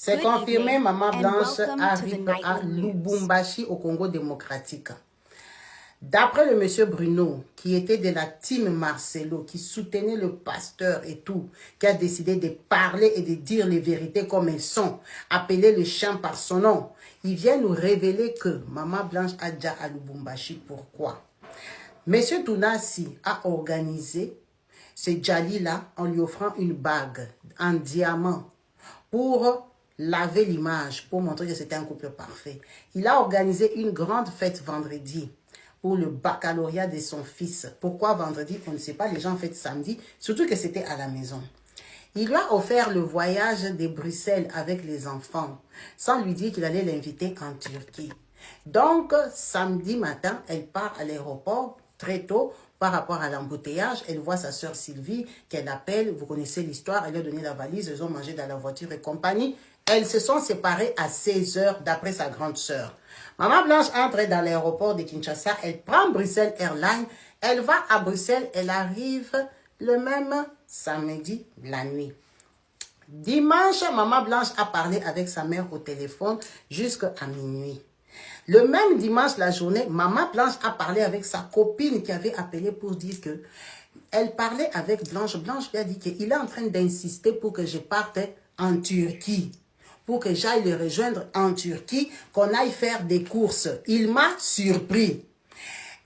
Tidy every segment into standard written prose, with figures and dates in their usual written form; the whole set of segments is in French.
C'est confirmé, Maman Blanche arrive à Lubumbashi, au Congo démocratique. D'après le monsieur Bruno, qui était de la team Marcelo, qui soutenait le pasteur et tout, qui a décidé de parler et de dire les vérités comme elles sont, appeler le chien par son nom, il vient nous révéler que Maman Blanche a déjà à Lubumbashi. Pourquoi? Monsieur Tounassi a organisé ce Djali-là en lui offrant une bague en diamant pour laver l'image, pour montrer que c'était un couple parfait. Il a organisé une grande fête vendredi pour le baccalauréat de son fils. Pourquoi vendredi? On ne sait pas, les gens fêtent samedi, surtout que c'était à la maison. Il lui a offert le voyage de Bruxelles avec les enfants, sans lui dire qu'il allait l'inviter en Turquie. Donc, samedi matin, elle part à l'aéroport très tôt par rapport à l'embouteillage. Elle voit sa sœur Sylvie qu'elle appelle. Vous connaissez l'histoire. Elle lui a donné la valise. Ils ont mangé dans la voiture et compagnie. Elles se sont séparées à 16 heures d'après sa grande sœur. Maman Blanche entre dans l'aéroport de Kinshasa. Elle prend Bruxelles Airlines. Elle va à Bruxelles. Elle arrive le même samedi la nuit. Dimanche, Maman Blanche a parlé avec sa mère au téléphone jusqu'à minuit. Le même dimanche, la journée, Maman Blanche a parlé avec sa copine qui avait appelé pour dire que elle parlait avec Blanche. Blanche lui a dit qu'il est en train d'insister pour que je parte en Turquie. Pour que j'aille le rejoindre en Turquie, qu'on aille faire des courses. Il m'a surpris.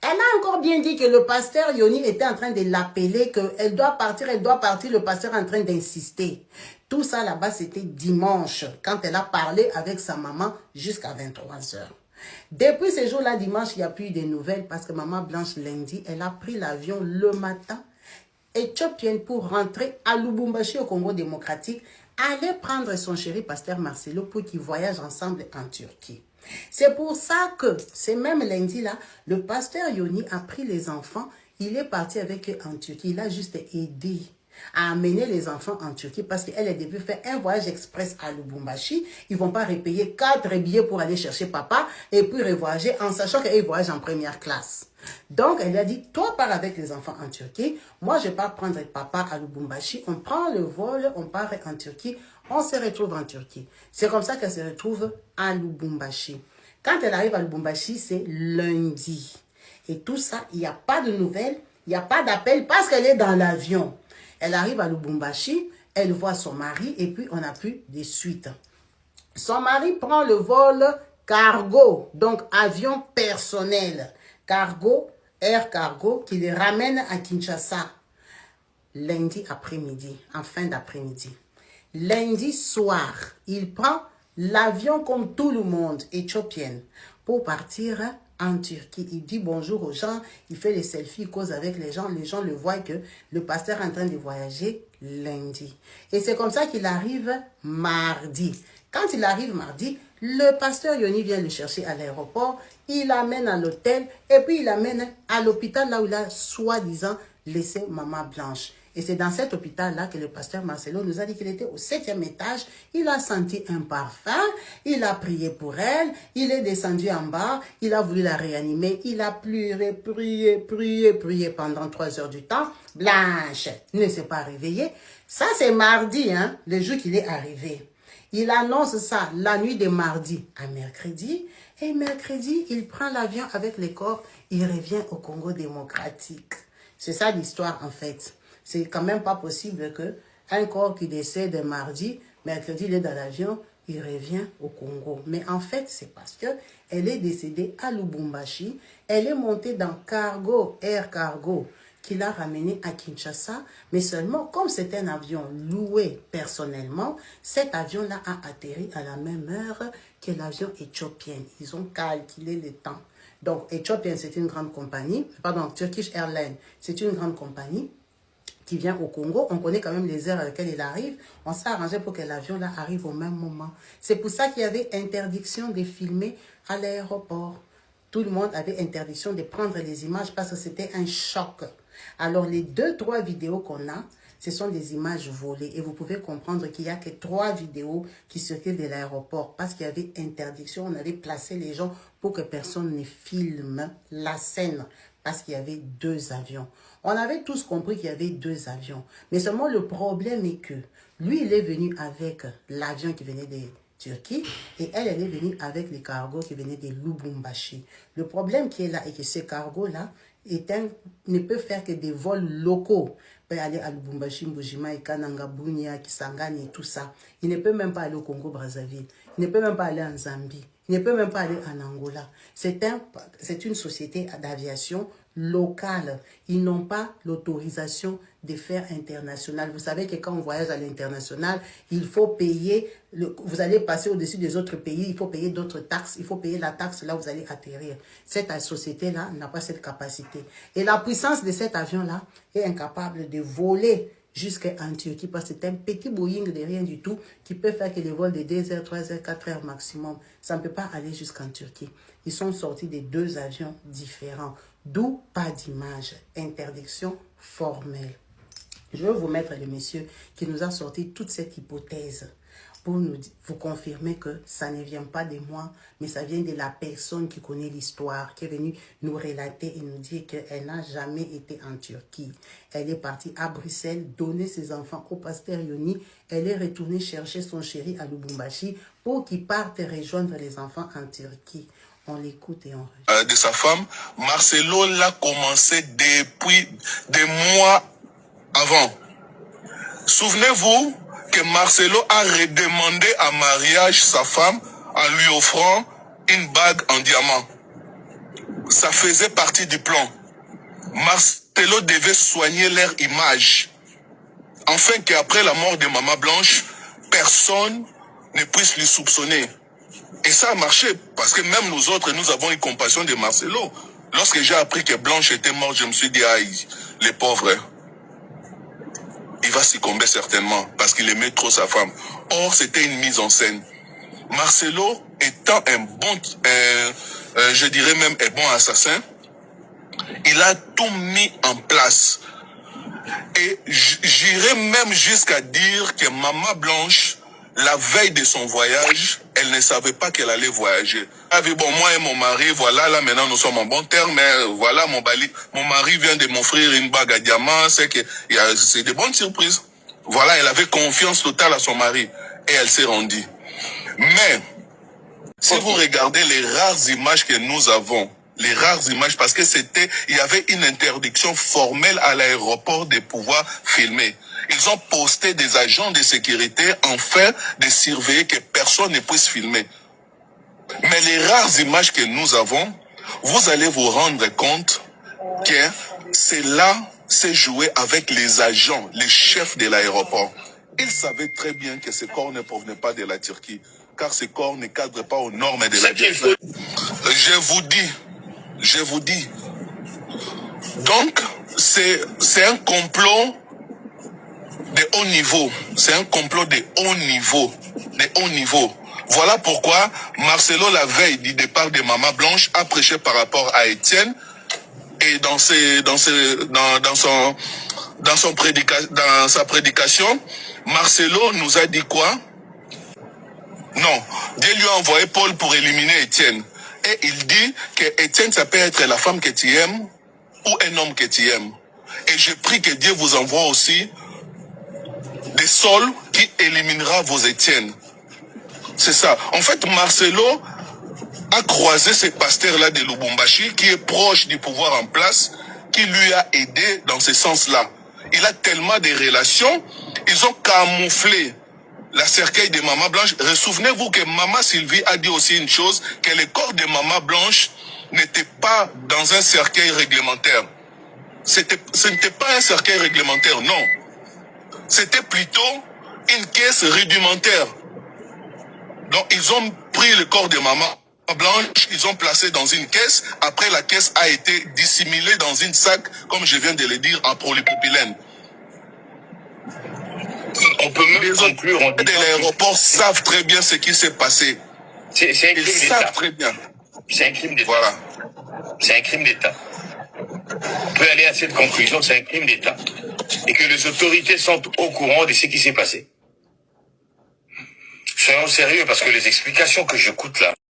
Elle a encore bien dit que le pasteur Yoni était en train de l'appeler, qu'elle doit partir, le pasteur est en train d'insister. Tout ça là-bas, c'était dimanche, quand elle a parlé avec sa maman jusqu'à 23 heures. Depuis ce jour-là, dimanche, il n'y a plus de nouvelles parce que Maman Blanche, lundi, elle a pris l'avion le matin éthiopienne pour rentrer à Lubumbashi au Congo démocratique, aller prendre son chéri pasteur Marcelo pour qu'ils voyagent ensemble en Turquie. C'est pour ça que, ce même lundi-là, le pasteur Yoni a pris les enfants, il est parti avec eux en Turquie, il a juste aidé à amener les enfants en Turquie parce qu'elle a dû faire un voyage express à Lubumbashi. Ils ne vont pas repayer 4 billets pour aller chercher papa et puis revoyager en sachant qu'ils voyagent en première classe. Donc, elle a dit, toi pars avec les enfants en Turquie, moi je pars prendre papa à Lubumbashi, on prend le vol, on part en Turquie, on se retrouve en Turquie. C'est comme ça qu'elle se retrouve à Lubumbashi. Quand elle arrive à Lubumbashi, c'est lundi. Et tout ça, il n'y a pas de nouvelles, il n'y a pas d'appel parce qu'elle est dans l'avion. Elle arrive à Lubumbashi, elle voit son mari et puis on n'a plus de suite. Son mari prend le vol cargo, donc avion personnel. Cargo, air cargo, qui les ramène à Kinshasa lundi après-midi, en fin d'après-midi. Lundi soir, il prend l'avion comme tout le monde, éthiopienne, pour partir en Turquie. Il dit bonjour aux gens, il fait les selfies, il cause avec les gens le voient que le pasteur est en train de voyager lundi. Et c'est comme ça qu'il arrive mardi. Quand il arrive mardi, le pasteur Yoni vient le chercher à l'aéroport, il l'amène à l'hôtel et puis il l'amène à l'hôpital là où il a soi-disant laissé Maman Blanche. Et c'est dans cet hôpital-là que le pasteur Marcelo nous a dit qu'il était au 7e étage. Il a senti un parfum, il a prié pour elle, il est descendu en bas, il a voulu la réanimer, il a pleuré, prié pendant 3 heures du temps. Blanche ne s'est pas réveillée. Ça, c'est mardi, hein, le jour qu'il est arrivé. Il annonce ça la nuit de mardi à mercredi. Et mercredi, il prend l'avion avec les corps, il revient au Congo démocratique. C'est ça l'histoire en fait. C'est quand même pas possible que un corps qui décède mardi, mercredi, il est dans l'avion, il revient au Congo. Mais en fait, c'est parce que elle est décédée à Lubumbashi. Elle est montée dans cargo, air cargo, qui l'a ramenée à Kinshasa. Mais seulement, comme c'est un avion loué personnellement, cet avion-là a atterri à la même heure que l'avion éthiopien. Ils ont calculé le temps. Donc, Ethiopian, c'est une grande compagnie. Pardon, Turkish Airlines, c'est une grande compagnie qui vient au Congo. On connaît quand même les heures à laquelle il arrive. On s'est arrangé pour que l'avion là arrive au même moment. C'est pour ça qu'il y avait interdiction de filmer à l'aéroport. Tout le monde avait interdiction de prendre les images parce que c'était un choc. Alors, les 2-3 vidéos qu'on a, ce sont des images volées. Et vous pouvez comprendre qu'il n'y a que 3 vidéos qui circulent de l'aéroport parce qu'il y avait interdiction. On avait placé les gens pour que personne ne filme la scène parce qu'il y avait 2 avions. On avait tous compris qu'il y avait 2 avions. Mais seulement le problème est que lui, il est venu avec l'avion qui venait Turquie, et elle est venue avec les cargos qui venaient de Lubumbashi. Le problème qui est là, est que ces cargos-là ne peuvent faire que des vols locaux. Il peut aller à Lubumbashi, Mbujima, Kananga, Bunia, Kisangani et tout ça. Il ne peut même pas aller au Congo-Brazzaville. Il ne peut même pas aller en Zambie. Il ne peut même pas aller en Angola. C'est une société d'aviation locale. Ils n'ont pas l'autorisation de faire international. Vous savez que quand on voyage à l'international, il faut payer, vous allez passer au-dessus des autres pays, il faut payer d'autres taxes, il faut payer la taxe là où vous allez atterrir. Cette société-là n'a pas cette capacité. Et la puissance de cet avion-là est incapable de voler jusqu'en Turquie, parce que c'est un petit Boeing de rien du tout qui peut faire que les vols de 2 heures, 3 heures, 4 heures maximum. Ça ne peut pas aller jusqu'en Turquie. Ils sont sortis de 2 avions différents, d'où pas d'image, interdiction formelle. Je vais vous mettre le monsieur qui nous a sorti toute cette hypothèse pour vous confirmer que ça ne vient pas de moi, mais ça vient de la personne qui connaît l'histoire, qui est venue nous relater et nous dire qu'elle n'a jamais été en Turquie. Elle est partie à Bruxelles, donner ses enfants au pasteur Yoni. Elle est retournée chercher son chéri à Lubumbashi pour qu'il parte rejoindre les enfants en Turquie. On l'écoute et on regarde. De sa femme, Marcelo l'a commencé depuis des mois avant. Souvenez-vous que Marcelo a redemandé à mariage sa femme en lui offrant une bague en diamant. Ça faisait partie du plan. Marcelo devait soigner leur image, afin qu'après la mort de Maman Blanche, personne ne puisse lui soupçonner. Et ça a marché, parce que même nous autres, nous avons eu compassion de Marcelo. Lorsque j'ai appris que Blanche était morte, je me suis dit, aïe, les pauvres, il va succomber certainement, parce qu'il aimait trop sa femme. Or, c'était une mise en scène. Marcelo étant un bon, je dirais même un bon assassin, il a tout mis en place. Et j'irais même jusqu'à dire que Maman Blanche, la veille de son voyage, elle ne savait pas qu'elle allait voyager. Elle avait dit, bon, moi et mon mari, voilà, là maintenant nous sommes en bon terme, mais voilà, mon mari vient de m'offrir une bague à diamant, c'est de bonnes surprises. Voilà, elle avait confiance totale à son mari et elle s'est rendue. Mais, si vous regardez les rares images que nous avons, les rares images, parce que il y avait une interdiction formelle à l'aéroport de pouvoir filmer. Ils ont posté des agents de sécurité afin de surveiller que personne ne puisse filmer. Mais les rares images que nous avons, vous allez vous rendre compte que cela s'est joué avec les agents, les chefs de l'aéroport. Ils savaient très bien que ces corps ne provenaient pas de la Turquie, car ces corps ne cadrent pas aux normes de la Turquie. Je vous dis. Donc, c'est un complot de haut niveau. C'est un complot de haut niveau. De haut niveau. Voilà pourquoi Marcelo, la veille du départ de Maman Blanche, a prêché par rapport à Étienne. Et dans sa prédication, Marcelo nous a dit quoi? Non, Dieu lui a envoyé Paul pour éliminer Étienne. Et il dit que Étienne, ça peut être la femme que tu aimes ou un homme que tu aimes. Et je prie que Dieu vous envoie aussi des Sauls qui éliminera vos Étiennes. C'est ça. En fait, Marcelo a croisé ce pasteur-là de Lubumbashi qui est proche du pouvoir en place, qui lui a aidé dans ce sens-là. Il a tellement de relations, ils ont camouflé la cercueil de Maman Blanche. Souvenez-vous que Maman Sylvie a dit aussi une chose, que le corps de Maman Blanche n'était pas dans un cercueil réglementaire. Ce n'était pas un cercueil réglementaire, non. C'était plutôt une caisse rudimentaire. Donc ils ont pris le corps de Maman Blanche, ils ont placé dans une caisse. Après, la caisse a été dissimulée dans une sac, comme je viens de le dire, en polypropylène. On peut même les conclure en disant de l'aéroport savent très bien ce qui s'est passé. C'est un crime d'État. Ils savent très bien. C'est un crime d'État. Voilà. C'est un crime d'État. On peut aller à cette conclusion, c'est un crime d'État. Et que les autorités sont au courant de ce qui s'est passé. Soyons sérieux, parce que les explications que j'écoute là,